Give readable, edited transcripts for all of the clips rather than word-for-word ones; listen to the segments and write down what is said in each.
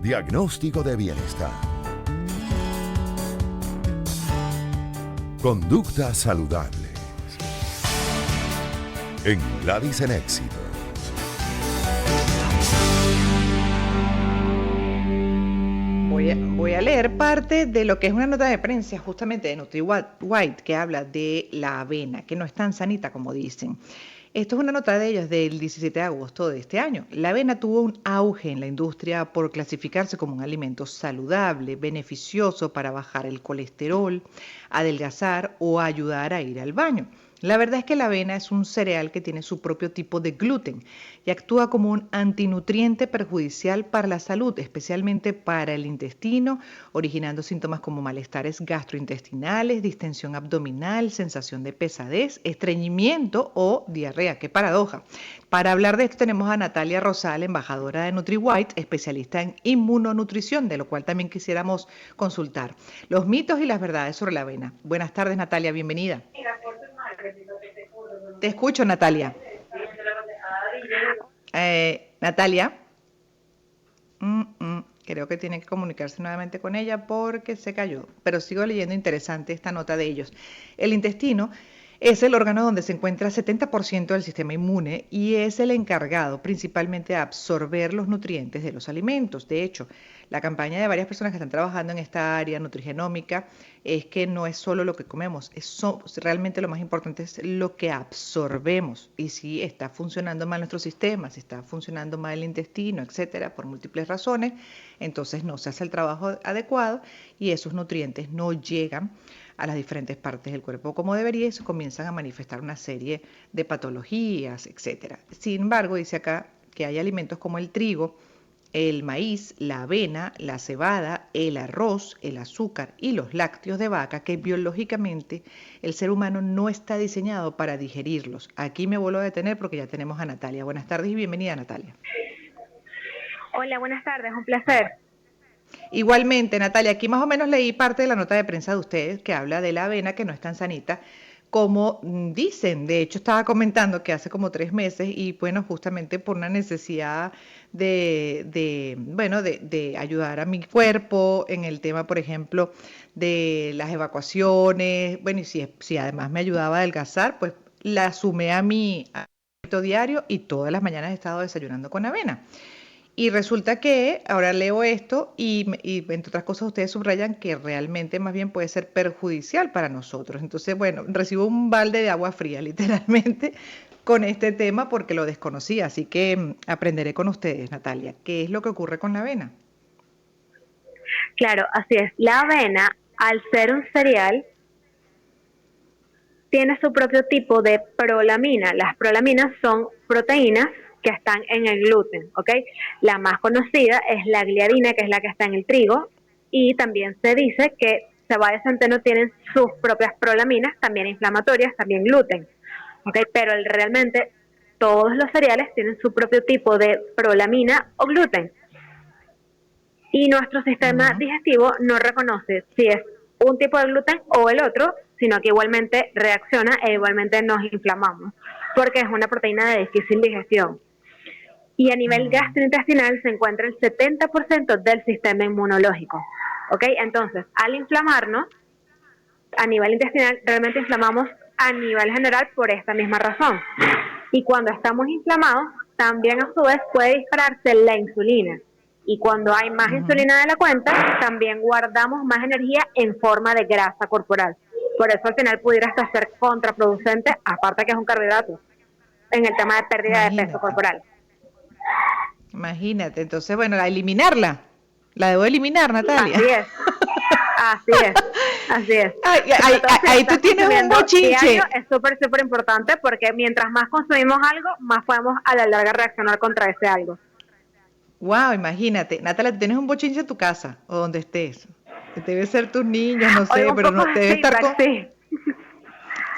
Diagnóstico de bienestar. Conductas saludables. En Gladys en Éxito. Voy a leer parte de lo que es una nota de prensa justamente de NutriWhite que habla de la avena, que no es tan sanita como dicen. Esto es una nota de ellos del 17 de agosto de este año. La avena tuvo un auge en la industria por clasificarse como un alimento saludable, beneficioso para bajar el colesterol, adelgazar o ayudar a ir al baño. La verdad es que la avena es un cereal que tiene su propio tipo de gluten y actúa como un antinutriente perjudicial para la salud, especialmente para el intestino, originando síntomas como malestares gastrointestinales, distensión abdominal, sensación de pesadez, estreñimiento o diarrea. ¡Qué paradoja! Para hablar de esto tenemos a Natalia Rosal, embajadora de NutriWhite, especialista en inmunonutrición, de lo cual también quisiéramos consultar los mitos y las verdades sobre la avena. Buenas tardes, Natalia, bienvenida. Te escucho, Natalia. Natalia. Creo que tiene que comunicarse nuevamente con ella porque se cayó. Pero sigo leyendo interesante esta nota de ellos. El intestino es el órgano donde se encuentra 70% del sistema inmune y es el encargado principalmente de absorber los nutrientes de los alimentos. De hecho, la campaña de varias personas que están trabajando en esta área nutrigenómica es que no es solo lo que comemos, realmente lo más importante es lo que absorbemos. Y si está funcionando mal nuestro sistema, si está funcionando mal el intestino, etcétera, por múltiples razones, entonces no se hace el trabajo adecuado y esos nutrientes no llegan a las diferentes partes del cuerpo como debería y se comienzan a manifestar una serie de patologías, etcétera. Sin embargo, dice acá que hay alimentos como el trigo, el maíz, la avena, la cebada, el arroz, el azúcar y los lácteos de vaca que biológicamente el ser humano no está diseñado para digerirlos. Aquí me vuelvo a detener porque ya tenemos a Natalia. Buenas tardes y bienvenida, Natalia. Hola, buenas tardes, un placer. Igualmente, Natalia, aquí más o menos leí parte de la nota de prensa de ustedes que habla de la avena que no es tan sanita como dicen. De hecho, estaba comentando que hace como 3 meses y bueno, justamente por una necesidad de ayudar a mi cuerpo en el tema, por ejemplo, de las evacuaciones, bueno, y si además me ayudaba a adelgazar, pues la sumé a mi hábito diario y todas las mañanas he estado desayunando con avena. Y resulta que ahora leo esto y entre otras cosas ustedes subrayan que realmente más bien puede ser perjudicial para nosotros. Entonces, bueno, recibo un balde de agua fría literalmente con este tema porque lo desconocía. Así que aprenderé con ustedes, Natalia, ¿qué es lo que ocurre con la avena? Claro, así es. La avena, al ser un cereal, tiene su propio tipo de prolamina. Las prolaminas son proteínas que están en el gluten, ¿ok? La más conocida es la gliadina, que es la que está en el trigo, y también se dice que cebada y centeno tienen sus propias prolaminas, también inflamatorias, también gluten, ¿ok? Pero realmente todos los cereales tienen su propio tipo de prolamina o gluten. Y nuestro sistema Ujú. digestivo no reconoce si es un tipo de gluten o el otro, sino que igualmente reacciona e igualmente nos inflamamos, porque es una proteína de difícil digestión. Y a nivel Mm. gastrointestinal se encuentra el 70% del sistema inmunológico. ¿Ok? Entonces, al inflamarnos, a nivel intestinal, realmente inflamamos a nivel general por esta misma razón. Y cuando estamos inflamados, también a su vez puede dispararse la insulina. Y cuando hay más Ujú. insulina de la cuenta, también guardamos más energía en forma de grasa corporal. Por eso al final pudiera hasta ser contraproducente, aparte que es un carbohidrato, en el tema de pérdida de peso Imagínate, corporal. imagínate. Entonces, bueno, a eliminarla. La debo eliminar, Natalia. Así es, así es, así es. Ay, Sobre todo si lo ahí tú estás tienes un consumiendo diario, bochinche. es súper, súper importante porque mientras más consumimos algo, más podemos a la larga reaccionar contra ese algo. Wow, imagínate. Natalia, tú tienes un bochinche en tu casa o donde estés. Debe ser tus niños, no Hoy sé, un pero poco no, te de debe estar feedback, sí.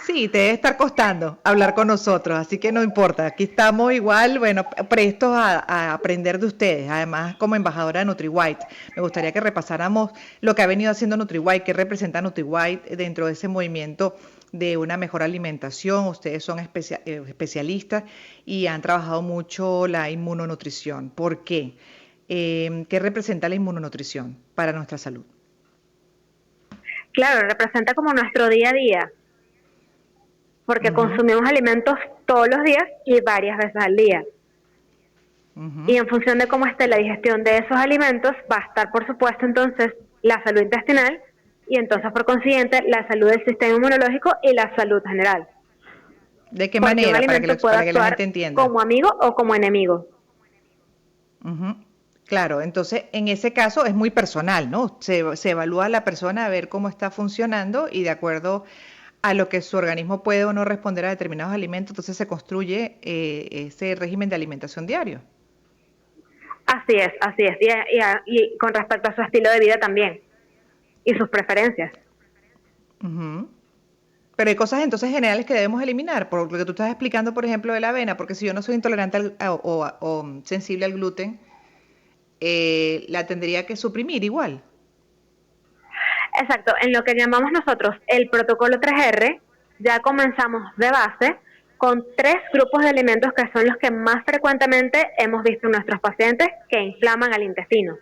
sí, te debe estar costando hablar con nosotros, así que no importa. Aquí estamos igual, bueno, prestos a aprender de ustedes. Además, como embajadora de NutriWhite, me gustaría que repasáramos lo que ha venido haciendo NutriWhite, qué representa NutriWhite dentro de ese movimiento de una mejor alimentación. Ustedes son especialistas y han trabajado mucho la inmunonutrición. ¿Por qué? ¿qué representa la inmunonutrición para nuestra salud? Claro, representa como nuestro día a día, porque Ujú, consumimos alimentos todos los días y varias veces al día. Y ujú. en función de cómo esté la digestión de esos alimentos, va a estar, por supuesto, entonces la salud intestinal y entonces, por consiguiente, la salud del sistema inmunológico y la salud general. ¿De qué Porque un manera? alimento puede Para que la actuar gente entienda. como amigo o como enemigo. Ujú. Claro, entonces en ese caso es muy personal, ¿no? Se evalúa a la persona a ver cómo está funcionando y de acuerdo a lo que su organismo puede o no responder a determinados alimentos, entonces se construye ese régimen de alimentación diario. Así es, así es. Y con respecto a su estilo de vida también y sus preferencias. Ujú. Pero hay cosas entonces generales que debemos eliminar, por lo que tú estás explicando, por ejemplo, de la avena, porque si yo no soy intolerante o sensible al gluten, la tendría que suprimir igual. Exacto, en lo que llamamos nosotros el protocolo 3R, ya comenzamos de base con 3 grupos de alimentos que son los que más frecuentemente hemos visto en nuestros pacientes que inflaman al intestino,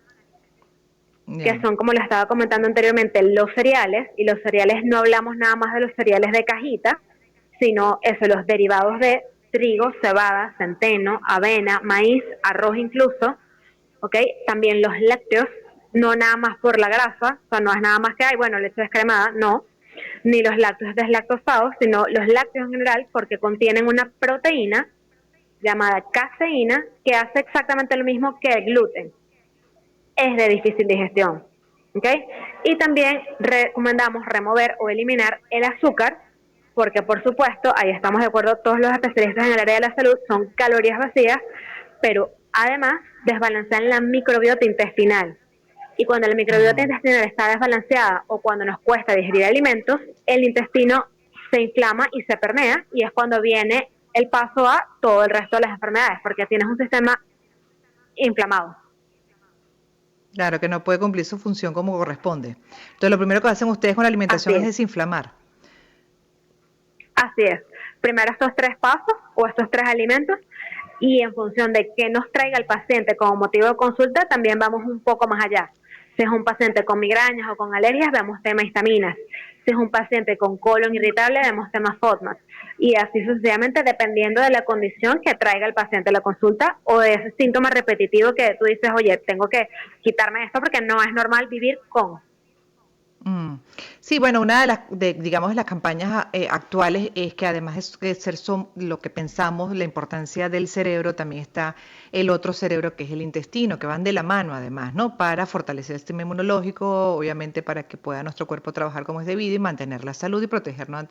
que Ya. son, como les estaba comentando anteriormente, los cereales, y los cereales no hablamos nada más de los cereales de cajita, sino eso, los derivados de trigo, cebada, centeno, avena, maíz, arroz incluso, ¿ok? También los lácteos, no nada más por la grasa, o sea, no es nada más que hay, bueno, leche descremada, no, ni los lácteos deslactosados, sino los lácteos en general, porque contienen una proteína llamada caseína que hace exactamente lo mismo que el gluten, es de difícil digestión, ¿ok? Y también recomendamos remover o eliminar el azúcar, porque por supuesto, ahí estamos de acuerdo todos los especialistas en el área de la salud, son calorías vacías, pero además desbalancean la microbiota intestinal. Y cuando la microbiota Ujú. intestinal está desbalanceada o cuando nos cuesta digerir alimentos, el intestino se inflama y se permea y es cuando viene el paso a todo el resto de las enfermedades, porque tienes un sistema inflamado. Claro, que no puede cumplir su función como corresponde. Entonces, lo primero que hacen ustedes con la Así alimentación es es, desinflamar. así es. Primero estos 3 pasos o estos 3 alimentos y en función de qué nos traiga el paciente como motivo de consulta, también vamos un poco más allá. Si es un paciente con migrañas o con alergias, vemos tema histaminas. Si es un paciente con colon irritable, vemos tema FODMAP. Y así sucesivamente, dependiendo de la condición que traiga el paciente a la consulta o de ese síntoma repetitivo que tú dices, oye, tengo que quitarme esto porque no es normal vivir con. Mm. Sí, bueno, una de digamos, de las campañas actuales es que además de ser lo que pensamos, la importancia del cerebro, también está el otro cerebro que es el intestino, que van de la mano además, ¿no? Para fortalecer el sistema inmunológico, obviamente para que pueda nuestro cuerpo trabajar como es debido y mantener la salud y protegernos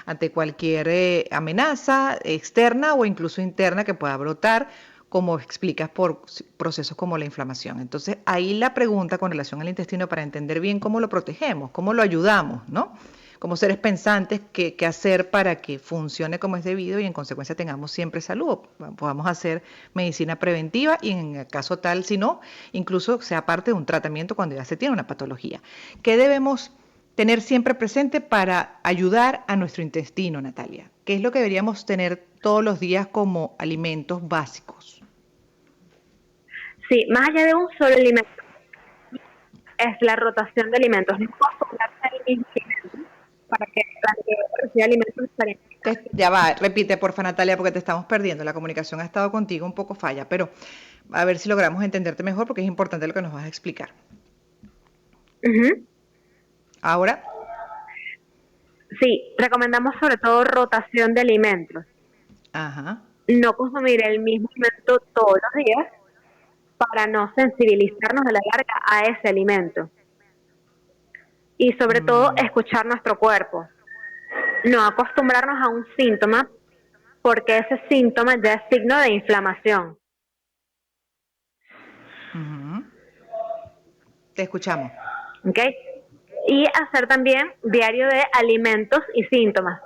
ante cualquier amenaza externa o incluso interna que pueda brotar como explicas, por procesos como la inflamación. Entonces, ahí la pregunta con relación al intestino para entender bien cómo lo protegemos, cómo lo ayudamos, ¿no? Como seres pensantes, qué hacer para que funcione como es debido y en consecuencia tengamos siempre salud. Podamos hacer medicina preventiva y en el caso tal, si no, incluso sea parte de un tratamiento cuando ya se tiene una patología. ¿Qué debemos tener siempre presente para ayudar a nuestro intestino, Natalia? ¿Qué es lo que deberíamos tener todos los días como alimentos básicos? Sí, más allá de un solo alimento, es la rotación de alimentos. No acostumbrarse al mismo alimento para que la microbiota reciba alimentos diferentes. Ya va, repite porfa Natalia porque te estamos perdiendo. La comunicación ha estado contigo un poco falla, pero a ver si logramos entenderte mejor porque es importante lo que nos vas a explicar. Uh-huh. Ahora, Sí, recomendamos sobre todo rotación de alimentos. ajá. No consumir el mismo alimento todos los días para no sensibilizarnos de la larga a ese alimento. Y sobre todo, Mm, escuchar nuestro cuerpo. No acostumbrarnos a un síntoma porque ese síntoma ya es signo de inflamación. ujú. Te escuchamos. ¿Ok? Y hacer también diario de alimentos y síntomas.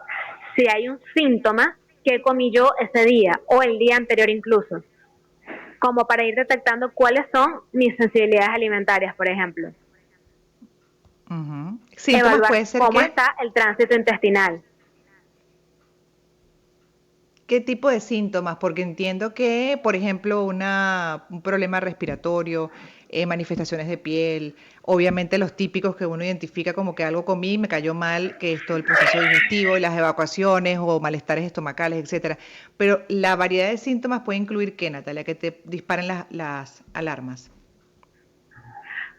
Si hay un síntoma, ¿qué comí yo ese día o el día anterior incluso? Como para ir detectando cuáles son mis sensibilidades alimentarias, por ejemplo. Ujú. Síntomas Evaluar puede ser cómo está el tránsito intestinal. qué tipo de síntomas? Porque entiendo que, por ejemplo, un problema respiratorio, manifestaciones de piel, obviamente los típicos que uno identifica como que algo comí, me cayó mal, que es todo el proceso digestivo y las evacuaciones o malestares estomacales, etcétera. Pero la variedad de síntomas puede incluir ¿qué, Natalia? Que te disparen las alarmas.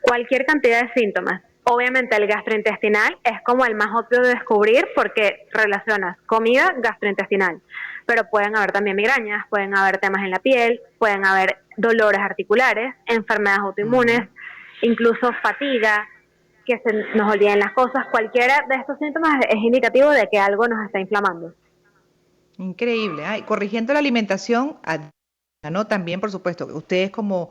Cualquier cantidad de síntomas. Obviamente el gastrointestinal es como el más obvio de descubrir porque relacionas comida gastrointestinal, pero pueden haber también migrañas, pueden haber temas en la piel, pueden haber dolores articulares, enfermedades autoinmunes, Ujú. incluso fatiga, que se nos olviden las cosas. Cualquiera de estos síntomas es indicativo de que algo nos está inflamando. Increíble. Ay, corrigiendo la alimentación, ¿no? También, por supuesto, ustedes como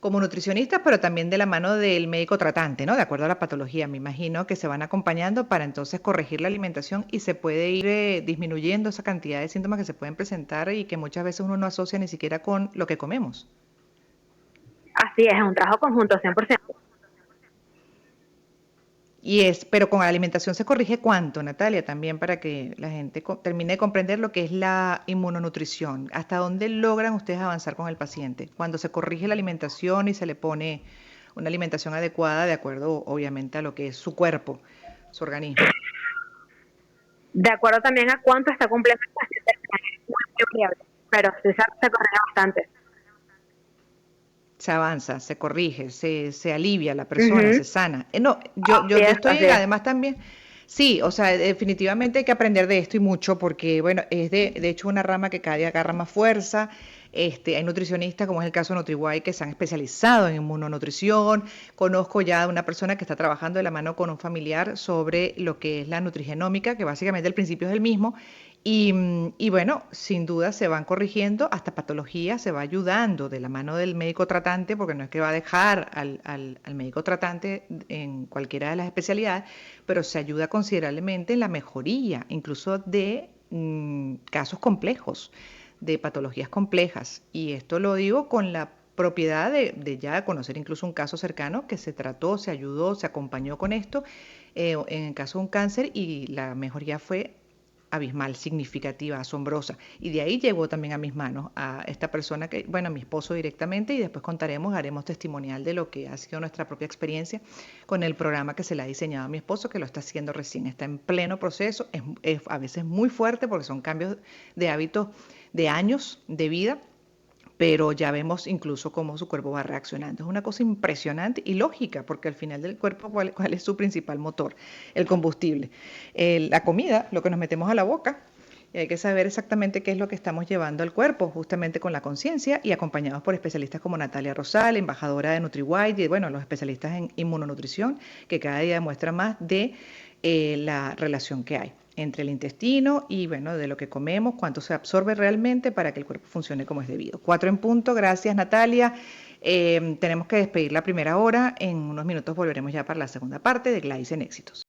nutricionistas, pero también de la mano del médico tratante, ¿no? De acuerdo a la patología, me imagino que se van acompañando para entonces corregir la alimentación y se puede ir disminuyendo esa cantidad de síntomas que se pueden presentar y que muchas veces uno no asocia ni siquiera con lo que comemos. Así es un trabajo conjunto 100%. Pero con la alimentación se corrige cuánto, Natalia, también para que la gente termine de comprender lo que es la inmunonutrición. ¿Hasta dónde logran ustedes avanzar con el paciente? Cuando se corrige la alimentación y se le pone una alimentación adecuada de acuerdo, obviamente, a lo que es su cuerpo, su organismo. De acuerdo también a cuánto está cumpliendo el paciente, es muy variable, pero sí se corrige bastante. Se avanza, se corrige, se alivia la persona, Ujú. se sana. No, yo, yo, Así yo es, estoy así es. además también, sí, o sea, definitivamente hay que aprender de esto y mucho porque, bueno, es de hecho una rama que cada día agarra más fuerza. Hay nutricionistas, como es el caso de NutriWay, que se han especializado en inmunonutrición. Conozco ya una persona que está trabajando de la mano con un familiar sobre lo que es la nutrigenómica, que básicamente el principio es el mismo. Y bueno, sin duda se van corrigiendo, hasta patologías se va ayudando de la mano del médico tratante, porque no es que va a dejar al médico tratante en cualquiera de las especialidades, pero se ayuda considerablemente en la mejoría, incluso de casos complejos, de patologías complejas. Y esto lo digo con la propiedad de ya conocer incluso un caso cercano que se trató, se ayudó, se acompañó con esto, en el caso de un cáncer y la mejoría fue abismal, significativa, asombrosa. Y de ahí llegó también a mis manos a esta persona que, bueno, a mi esposo directamente y después contaremos, haremos testimonial de lo que ha sido nuestra propia experiencia con el programa que se le ha diseñado a mi esposo, que lo está haciendo recién, está en pleno proceso, es a veces muy fuerte porque son cambios de hábitos de años de vida, pero ya vemos incluso cómo su cuerpo va reaccionando. Es una cosa impresionante y lógica, porque al final del cuerpo, ¿cuál es su principal motor? El combustible. La comida, lo que nos metemos a la boca, y hay que saber exactamente qué es lo que estamos llevando al cuerpo, justamente con la conciencia y acompañados por especialistas como Natalia Rosal, embajadora de NutriWide, y bueno, los especialistas en inmunonutrición, que cada día demuestran más de la relación que hay entre el intestino y bueno, de lo que comemos, cuánto se absorbe realmente para que el cuerpo funcione como es debido. 4 en punto, gracias Natalia. Tenemos que despedir la primera hora, en unos minutos volveremos ya para la segunda parte de Gladys en Éxitos.